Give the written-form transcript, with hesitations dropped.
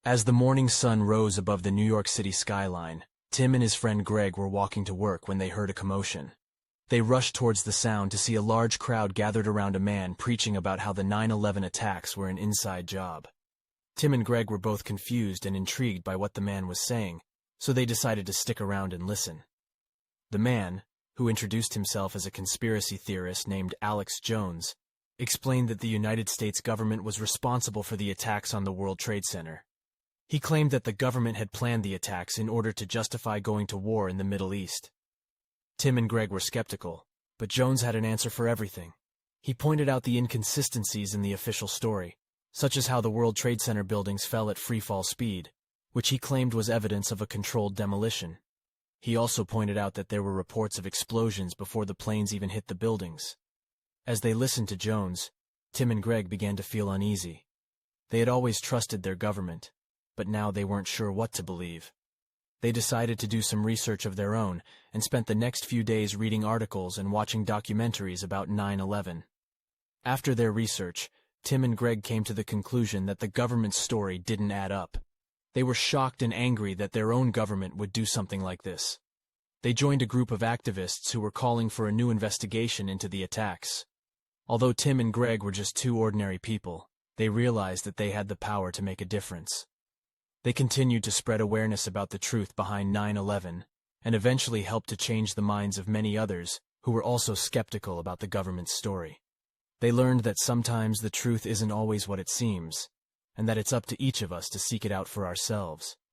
As the morning sun rose above the New York City skyline, Tim and his friend Greg were walking to work when they heard a commotion. They rushed towards the sound to see a large crowd gathered around a man preaching about how the 9/11 attacks were an inside job. Tim and Greg were both confused and intrigued by what the man was saying, so they decided to stick around and listen. The man, who introduced himself as a conspiracy theorist named Alex Jones, explained that the United States government was responsible for the attacks on the World Trade Center. He claimed that the government had planned the attacks in order to justify going to war in the Middle East. Tim and Greg were skeptical, but Jones had an answer for everything. He pointed out the inconsistencies in the official story, such as how the World Trade Center buildings fell at freefall speed, which he claimed was evidence of a controlled demolition. He also pointed out that there were reports of explosions before the planes even hit the buildings. As they listened to Jones, Tim and Greg began to feel uneasy. They had always trusted their government, but now they weren't sure what to believe. They decided to do some research of their own and spent the next few days reading articles and watching documentaries about 9/11. After their research, Tim and Greg came to the conclusion that the government's story didn't add up. They were shocked and angry that their own government would do something like this. They joined a group of activists who were calling for a new investigation into the attacks. Although Tim and Greg were just two ordinary people, they realized that they had the power to make a difference. They continued to spread awareness about the truth behind 9/11 and eventually helped to change the minds of many others who were also skeptical about the government's story. They learned that sometimes the truth isn't always what it seems, and that it's up to each of us to seek it out for ourselves.